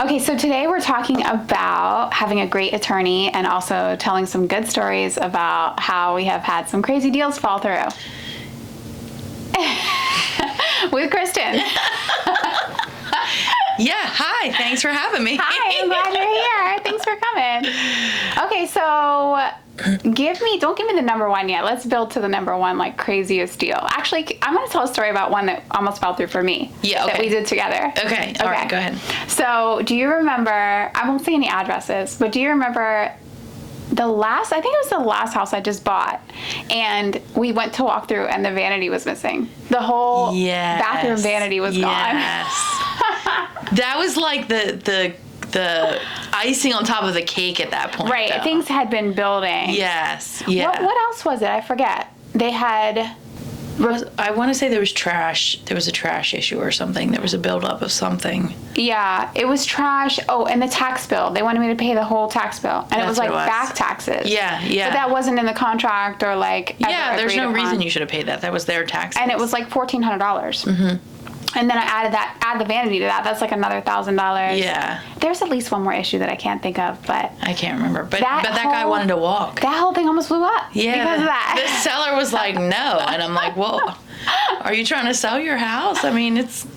Okay, so today we're talking about having a great attorney and also telling some good stories about how we have had some crazy deals fall through. With Kristen. Yeah, hi. Thanks for having me. Hi, I'm glad you're here. Thanks for coming. Okay, so don't give me the number one yet. Let's build to the number one, like, craziest deal. Actually, I'm going to tell a story about one that almost fell through for me. Yeah, okay. That we did together. Okay, all right, go ahead. So, do you remember, I won't say any addresses, but do you remember I think it was the last house I just bought, and we went to walk through and the vanity was missing. The whole bathroom vanity was gone. That was like the icing on top of the cake at that point. Right, though. Things had been building. Yes, yeah. What else was it? I forget. They had... I want to say there was trash. There was a trash issue or something. There was a buildup of something. Yeah, it was trash. Oh, and the tax bill. They wanted me to pay the whole tax bill. And it was like back taxes. Yeah. But that wasn't in the contract or like... Yeah, there's no reason you should have paid that. That was their taxes. And it was like $1,400. Mm-hmm. And then I add the vanity to that. That's like another $1,000. Yeah. There's at least one more issue that I can't think of, but... I can't remember. But that guy wanted to walk. That whole thing almost blew up. Yeah. Because of that. The seller was like, no. And I'm like, well, are you trying to sell your house? I mean, it's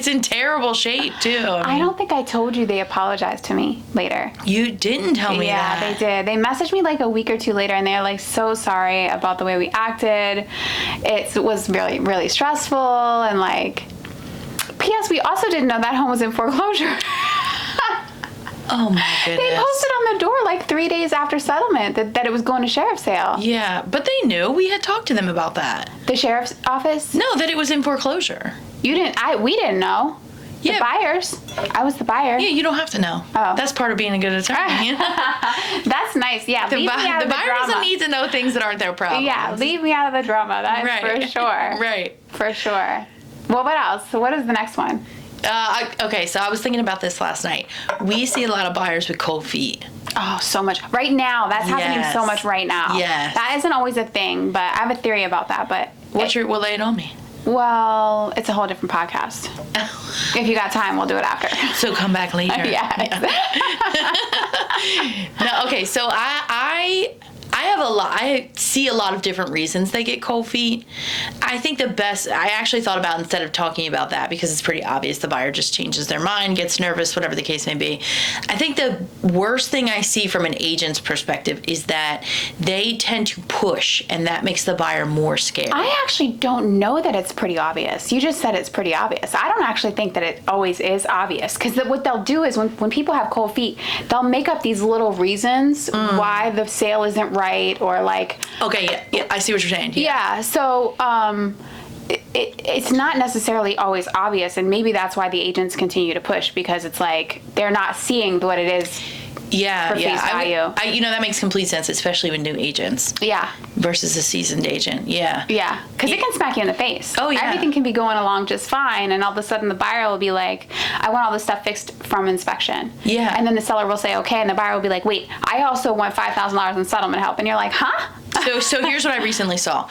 in terrible shape, too. I don't think I told you they apologized to me later. You didn't tell me that. Yeah, they did. They messaged me like a week or two later, and they're like, so sorry about the way we acted. It was really, really stressful, and like... P.S. We also didn't know that home was in foreclosure. Oh my goodness. They posted on the door like 3 days after settlement that it was going to sheriff's sale. Yeah, but they knew. We had talked to them about that. The sheriff's office? No, that it was in foreclosure. We didn't know. Yeah. The buyers. I was the buyer. Yeah, you don't have to know. Oh. That's part of being a good attorney. That's nice. Yeah, the buyer doesn't need to know things that aren't their problem. Yeah, leave me out of the drama. That is for sure. Right. For sure. Well, what else? So what is the next one? Okay, so I was thinking about this last night. We see a lot of buyers with cold feet. Oh, so much. Right now. That's happening so much right now. Yes. That isn't always a thing, but I have a theory about that. But Well, lay it on me. Well, it's a whole different podcast. If you got time, we'll do it after. So come back later. Yeah. No, okay, so I see a lot of different reasons they get cold feet. I think I actually thought about, instead of talking about that, because it's pretty obvious, the buyer just changes their mind, gets nervous, whatever the case may be. I think the worst thing I see from an agent's perspective is that they tend to push, and that makes the buyer more scared. I actually don't know that it's pretty obvious. You just said it's pretty obvious. I don't actually think that it always is obvious, because what they'll do is when people have cold feet, they'll make up these little reasons why the sale isn't right, or like... Okay, yeah, I see what you're saying. Yeah, so it's not necessarily always obvious, and maybe that's why the agents continue to push, because it's like they're not seeing what it is. Yeah, for face value. That makes complete sense, especially with new agents. Yeah. Versus a seasoned agent. Yeah. Yeah, because it can smack you in the face. Oh, yeah. Everything can be going along just fine, and all of a sudden the buyer will be like, I want all this stuff fixed from inspection. Yeah. And then the seller will say, okay, and the buyer will be like, wait, I also want $5,000 in settlement help. And you're like, huh? So here's what I recently saw.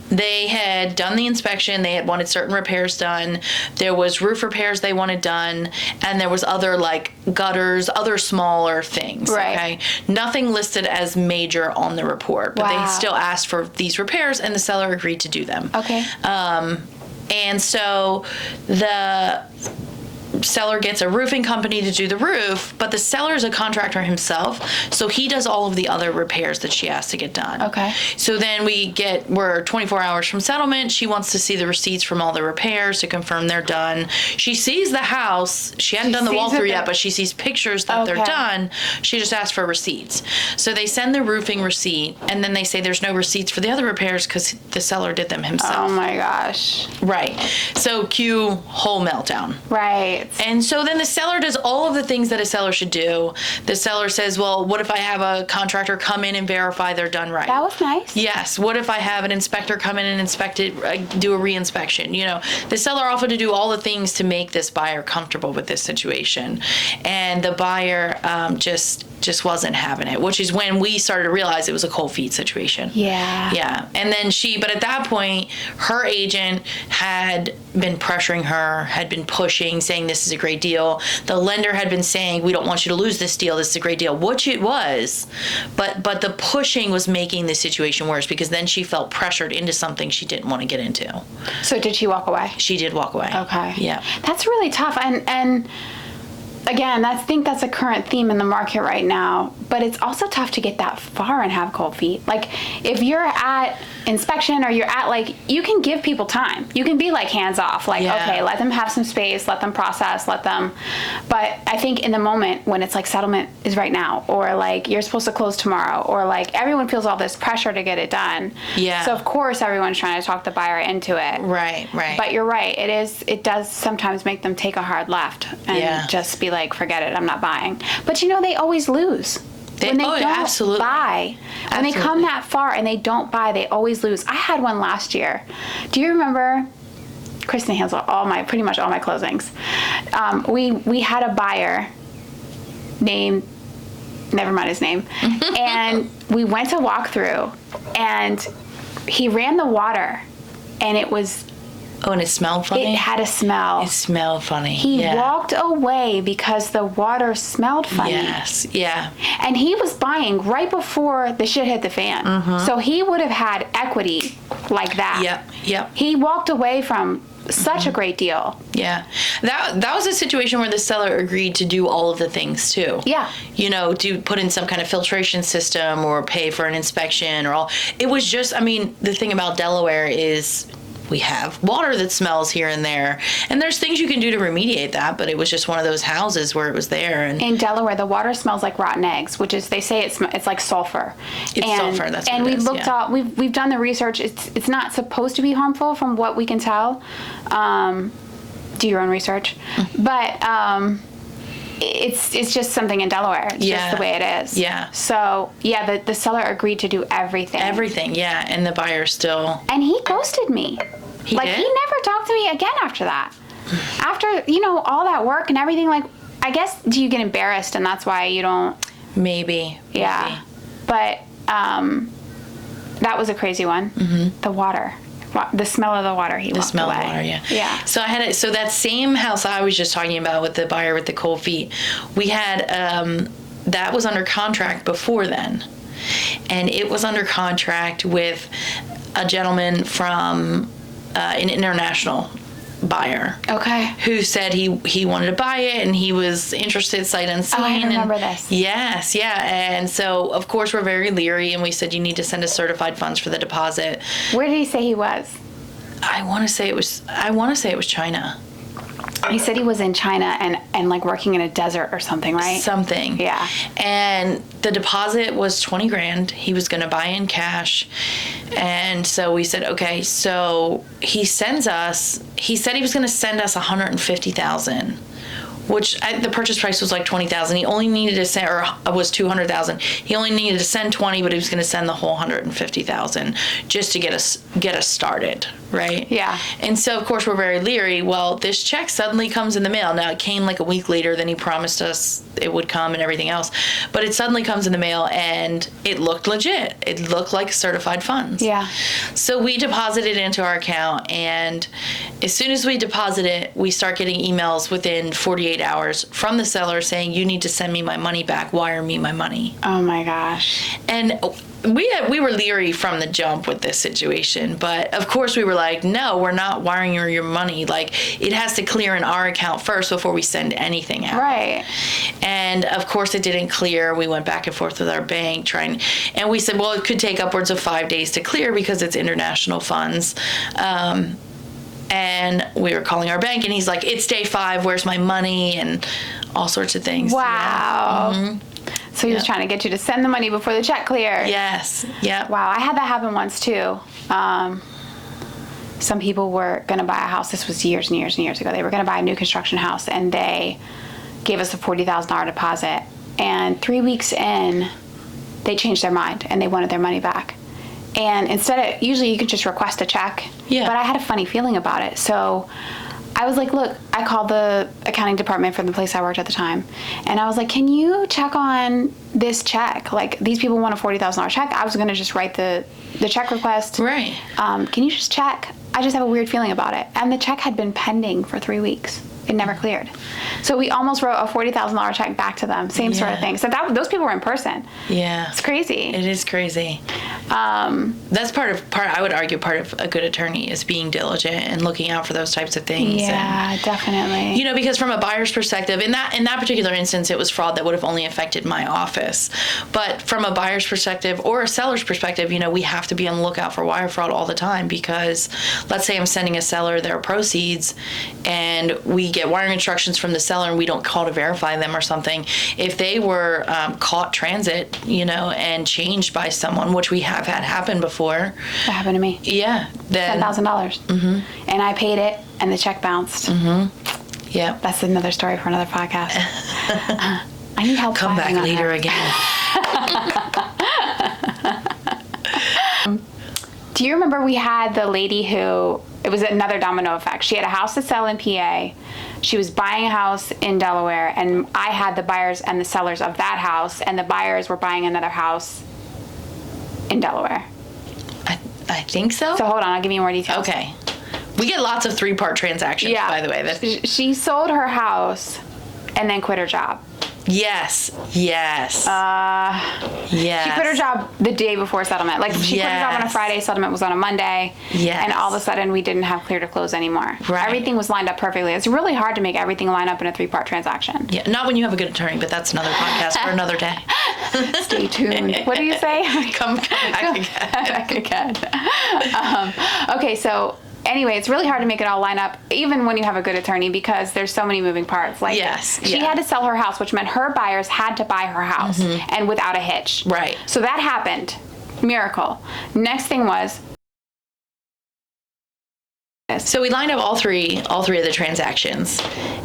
They had done the inspection. They had wanted certain repairs done. There was roof repairs they wanted done, and there was other like gutters, other smaller things. Right. Okay. Nothing listed as major on the report, but they still asked for these repairs, and the seller agreed to do them. Okay. And so the seller gets a roofing company to do the roof, but the seller is a contractor himself, so he does all of the other repairs that she has to get done. Okay. So then we're 24 hours from settlement. She wants to see the receipts from all the repairs to confirm they're done. She sees the house. She hadn't done the walkthrough yet, but she sees pictures that they're done. She just asked for receipts. So they send the roofing receipt, and then they say there's no receipts for the other repairs because the seller did them himself. Oh my gosh. Right. So cue whole meltdown. Right. And so then the seller does all of the things that a seller should do. The seller says, well, what if I have a contractor come in and verify they're done right? That was nice. Yes. What if I have an inspector come in and inspect it, do a re-inspection? The seller offered to do all the things to make this buyer comfortable with this situation. And the buyer just just wasn't having it, which is when we started to realize it was a cold feet situation. Yeah. And then but at that point, her agent had been pressuring her, had been pushing, saying this is a great deal. The lender had been saying, we don't want you to lose this deal. This is a great deal, which it was. But the pushing was making the situation worse, because then she felt pressured into something she didn't want to get into. So did she walk away? She did walk away. Okay. Yeah. That's really tough. And again, I think that's a current theme in the market right now. But it's also tough to get that far and have cold feet. Like, if you're at inspection or you're at, like, you can give people time. You can be, like, hands off. Like, okay, let them have some space, let them process, but I think in the moment when it's like settlement is right now, or like you're supposed to close tomorrow, or like everyone feels all this pressure to get it done. Yeah. So of course everyone's trying to talk the buyer into it. Right. But you're right. It does sometimes make them take a hard left and just be like, forget it, I'm not buying. But they always lose. When they don't absolutely. buy, when they come that far and they don't buy, they always lose. I had one last year. Do you remember? Kristen handles pretty much all my closings. We had a buyer named, never mind his name, and we went to walk through, and he ran the water, and it was. Oh, and it smelled funny? It had a smell. It smelled funny. He walked away because the water smelled funny. Yes, yeah. And he was buying right before the shit hit the fan. Mm-hmm. So he would have had equity like that. Yep. He walked away from such a great deal. Yeah. That was a situation where the seller agreed to do all of the things too. Yeah. Do put in some kind of filtration system or pay for an inspection or all. It was just, the thing about Delaware is we have water that smells here and there, and there's things you can do to remediate that, but it was just one of those houses where it was there. And in Delaware, the water smells like rotten eggs, which is, they say it's like sulfur. It's sulfur, that's what and it is. And we've done the research. It's not supposed to be harmful from what we can tell. Do your own research. But it's just something in Delaware. It's just the way it is. Yeah. So, the seller agreed to do everything. Everything, yeah. And the buyer still. And he ghosted me. He did? He never talked to me again after that. After, all that work and everything, like, I guess, do you get embarrassed and that's why you don't? Maybe. Yeah. But that was a crazy one. Mm-hmm. The water. The smell of the water, he walked away. The smell of the water, Yeah. So that same house I was just talking about with the buyer with the cold feet, we had, that was under contract before then. And it was under contract with a gentleman from an international buyer. Okay. Who said he wanted to buy it and he was interested sight unseen. Oh, I remember this. Yes, yeah. And so, of course, we're very leery, and we said you need to send us certified funds for the deposit. Where did he say he was? I want to say it was China. He said he was in China and like working in a desert or something, right? Something. Yeah. And the deposit was $20,000. He was going to buy in cash. And so we said, okay, so he said he was going to send us $150,000. Which the purchase price was like $20,000. He only needed to send, or was $200,000. He only needed to send $20,000, but he was going to send the whole $150,000 just to get us started, right? Yeah. And so of course we're very leery. Well, this check suddenly comes in the mail. Now it came like a week later than he promised us it would come and everything else, but it suddenly comes in the mail and it looked legit. It looked like certified funds. Yeah. So we deposit it into our account, and as soon as we deposit it, we start getting emails within 48 hours from the seller saying, you need to send me my money back, wire me my money. Oh my gosh. And we were leery from the jump with this situation, but of course we were like, no, we're not wiring your money. Like, it has to clear in our account first before we send anything out. Right. And of course it didn't clear. We went back and forth with our bank and we said, well, it could take upwards of 5 days to clear because it's international funds. And we were calling our bank, and he's like, it's day 5, where's my money? And all sorts of things. Wow. Yeah. Mm-hmm. So he was trying to get you to send the money before the check cleared. Yes. Yeah. Wow. I had that happen once too. Some people were going to buy a house. This was years and years and years ago. They were going to buy a new construction house, and they gave us a $40,000 deposit. And 3 weeks in, they changed their mind and they wanted their money back. And usually you can just request a check. Yeah. But I had a funny feeling about it. So I I was like, look, I called the accounting department for the place I worked at the time. And I was like, can you check on this check? Like, these people want a $40,000 check. I was going to just write the check request. Right. Can you just check? I just have a weird feeling about it. And the check had been pending for 3 weeks. It never cleared. So we almost wrote a $40,000 check back to them. Same sort of thing. So those people were in person. Yeah. It's crazy. It is crazy. That's I would argue part of a good attorney is being diligent and looking out for those types of things. Yeah, definitely. You know, because from a buyer's perspective, in that particular instance, it was fraud that would have only affected my office. But from a buyer's perspective or a seller's perspective, you know, we have to be on the lookout for wire fraud all the time, because let's say I'm sending a seller their proceeds and we get wiring instructions from the seller and we don't call to verify them or something. If they were caught transit, you know, and changed by someone, which we have had happen before. That happened to me. Yeah. Then $10,000. Mm-hmm. And I paid it and the check bounced. Mm-hmm. Yeah. That's another story for another podcast. I need help. Come back later again. Do you remember we had the lady who, it was another domino effect. She had a house to sell in PA. She was buying a house in Delaware, and I had the buyers and the sellers of that house, and the buyers were buying another house in Delaware. I think so. So hold on, I'll give you more details. Okay. We get lots of 3-part transactions, by the way. She sold her house and then quit her job. Yes. Yes. Yes. She quit her job the day before settlement. Like, she quit her job on a Friday, settlement was on a Monday. Yes. And all of a sudden, we didn't have clear to close anymore. Right. Everything was lined up perfectly. It's really hard to make everything line up in a 3-part transaction. Yeah, not when you have a good attorney, but that's another podcast for another day. Stay tuned. What do you say? Come back again. Okay, so anyway, it's really hard to make it all line up, even when you have a good attorney, because there's so many moving parts. Like, she had to sell her house, which meant her buyers had to buy her house, and without a hitch. Right. So that happened. Miracle. Next thing was, so we lined up all three of the transactions,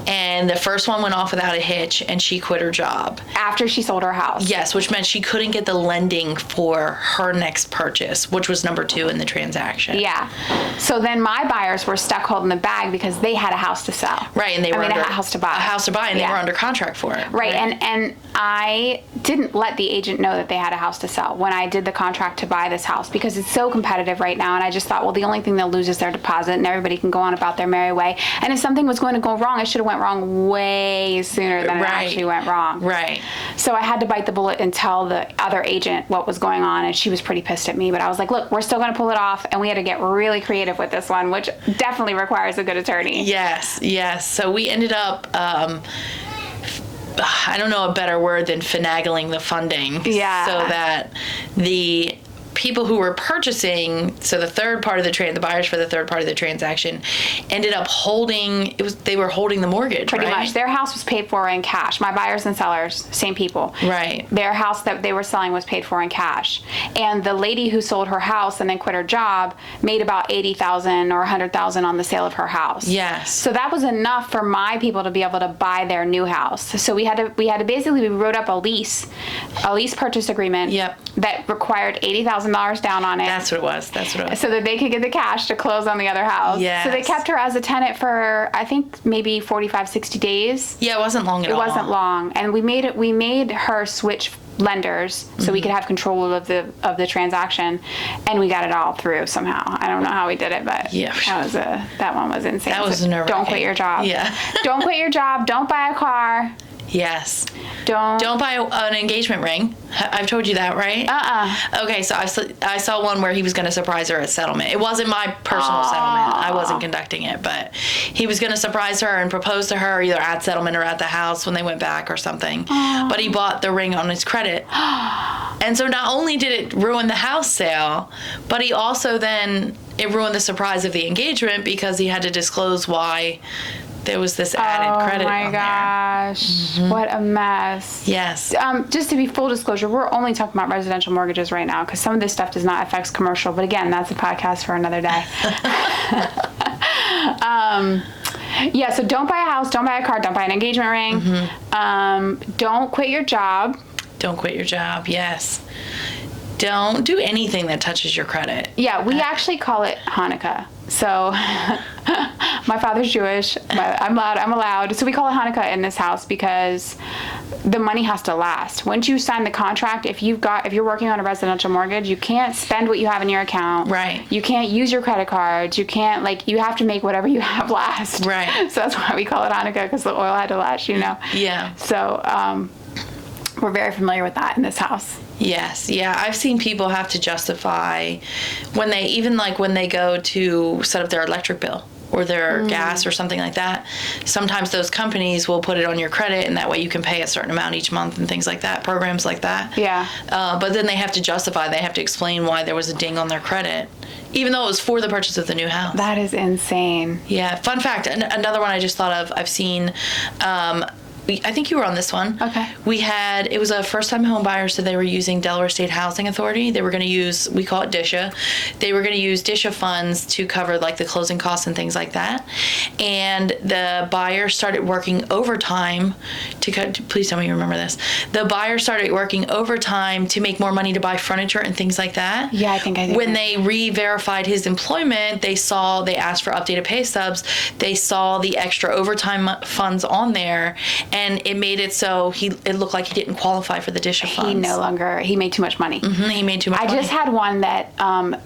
and the first one went off without a hitch, and she quit her job after she sold her house. Yes, which meant she couldn't get the lending for her next purchase, which was number 2 in the transaction. Yeah. So then my buyers were stuck holding the bag because they had a house to sell. Right, and they were a house to buy. A house to buy, and they were under contract for it. Right, and I didn't let the agent know that they had a house to sell when I did the contract to buy this house, because it's so competitive right now, and I just thought, well, the only thing they'll lose is their deposit, and everybody can go on about their merry way. And if something was going to go wrong, it should have went wrong way sooner than it actually went wrong. Right. So I had to bite the bullet and tell the other agent what was going on, and she was pretty pissed at me. But I was like, look, we're still going to pull it off, and we had to get really creative with this one, which definitely requires a good attorney. Yes. So we ended up, I don't know a better word than finagling the funding. Yeah. So that the people who were purchasing, so the third part of the buyers for the third part of the transaction, ended up they were holding the mortgage, Pretty right? much. Their house was paid for in cash. My buyers and sellers, same people. Right. Their house that they were selling was paid for in cash. And the lady who sold her house and then quit her job made about $80,000 or $100,000 on the sale of her house. Yes. So that was enough for my people to be able to buy their new house. So we basically wrote up a lease purchase agreement. Yep. That required $80,000 down on it. That's what it was. So that they could get the cash to close on the other house. Yes. So they kept her as a tenant for, I think, maybe 45, 60 days. Yeah, it wasn't long at all. It wasn't long. And we made her switch lenders so we could have control of the transaction, and we got it all through somehow. I don't know how we did it, but that one was insane. That was nerve-wracking. Don't quit your job. Yeah. Don't quit your job. Don't buy a car. Yes. Don't buy an engagement ring. I've told you that, right? Okay, so I saw one where he was going to surprise her at settlement. It wasn't my personal settlement. I wasn't conducting it, but he was going to surprise her and propose to her either at settlement or at the house when they went back or something. But he bought the ring on his credit. And so not only did it ruin the house sale, but he also it ruined the surprise of the engagement, because he had to disclose why there was this added credit on there. Oh my gosh. What a mess. Yes. Just to be full disclosure, we're only talking about residential mortgages right now, because some of this stuff does not affect commercial. But again, that's a podcast for another day. Yeah, so don't buy a house, don't buy a car, don't buy an engagement ring. Don't quit your job. Don't quit your job, yes. Don't do anything that touches your credit. Yeah, we actually call it Hanukkah. So My father's Jewish. I'm allowed. So we call it Hanukkah in this house because the money has to last. Once you sign the contract, if you're working on a residential mortgage, you can't spend what you have in your account. Right. You can't use your credit cards. You can't, you have to make whatever you have last. Right. So that's why we call it Hanukkah, because the oil had to last, Yeah. So we're very familiar with that in this house. Yes. Yeah. I've seen people have to justify when they go to set up their electric bill or their gas or something like that. Sometimes those companies will put it on your credit, and that way you can pay a certain amount each month and things like that, programs like that. Yeah. But then they have to justify, they have to explain why there was a ding on their credit, even though it was for the purchase of the new house. That is insane. Yeah. Fun fact, another one I just thought of, I've seen, I think you were on this one. Okay. It was a first-time home buyer, so they were using Delaware State Housing Authority. They were going to use, we call it DSHA. They were going to use DSHA funds to cover the closing costs and things like that. And the buyer started working overtime please tell me you remember this. The buyer started working overtime to make more money to buy furniture and things like that. Yeah, I think I did. When they re-verified his employment, they asked for updated pay stubs. They saw the extra overtime funds on there, and it made it so it looked like he didn't qualify for the DSHA funds. He made too much money. Mm-hmm, he made too much money. I just had one that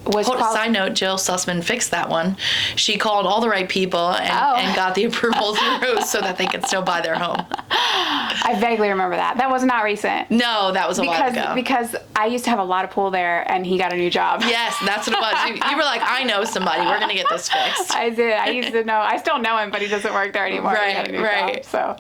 was... Side note, Jill Sussman fixed that one. She called all the right people and got the approval through so that they could still buy their home. I vaguely remember that. That was not recent. No, that was a while ago. Because I used to have a lot of pool there, and he got a new job. Yes, that's what it was. You were like, I know somebody. We're going to get this fixed. I did. I used to know. I still know him, but he doesn't work there anymore. Right. Job, so,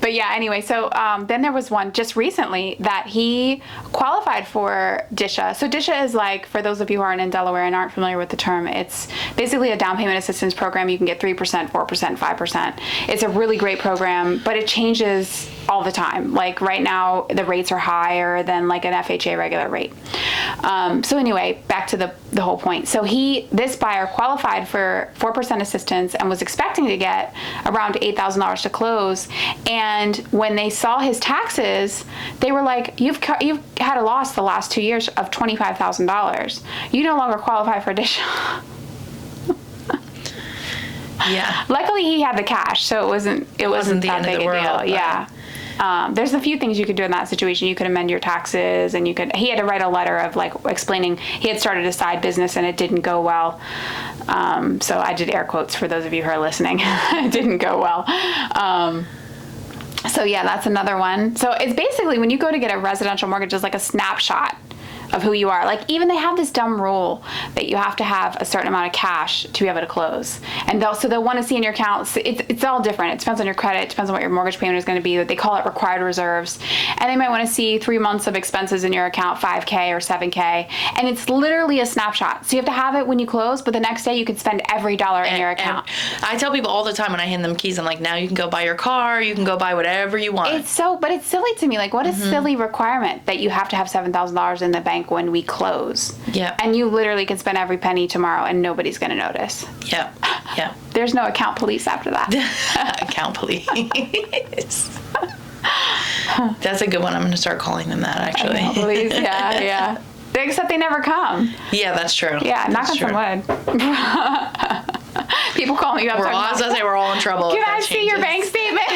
but yeah, anyway, so then there was one just recently that he qualified for DSHA. So DSHA is for those of you who aren't in Delaware and aren't familiar with the term, it's basically a down payment assistance program. You can get 3%, 4%, 5%. It's a really great program, but it changes all the time. Right now, the rates are higher than an FHA regular rate. So anyway, back to the whole point. So this buyer qualified for 4% assistance and was expecting to get around $8,000 to close. And when they saw his taxes, they were like, you've had a loss the last 2 years of $25,000. You no longer qualify for DSHA. Yeah. Luckily, he had the cash, so it wasn't the that end big of the a world, deal. Yeah. There's a few things you could do in that situation. You could amend your taxes, and he had to write a letter of explaining he had started a side business and it didn't go well. So I did air quotes for those of you who are listening. It didn't go well. So yeah, that's another one. So it's basically when you go to get a residential mortgage, it's like a snapshot of who you are. Even they have this dumb rule that you have to have a certain amount of cash to be able to close. And they'll want to see in your account, it's all different. It depends on your credit, it depends on what your mortgage payment is going to be. They call it required reserves. And they might want to see 3 months of expenses in your account, $5K or $7K. And it's literally a snapshot. So you have to have it when you close, but the next day you can spend every dollar in your account. And I tell people all the time when I hand them keys, I'm like, now you can go buy your car, you can go buy whatever you want. But it's silly to me. What a silly requirement that you have to have $7,000 in the bank when we close. Yeah. And you literally can spend every penny tomorrow and nobody's going to notice. Yeah. Yeah. There's no account police after that. Account police. That's a good one. I'm going to start calling them that, actually. Account police, yeah. Except they never come. Yeah, that's true. Yeah, knock on some wood. People call me up. We're all in trouble. Can I see your bank statement?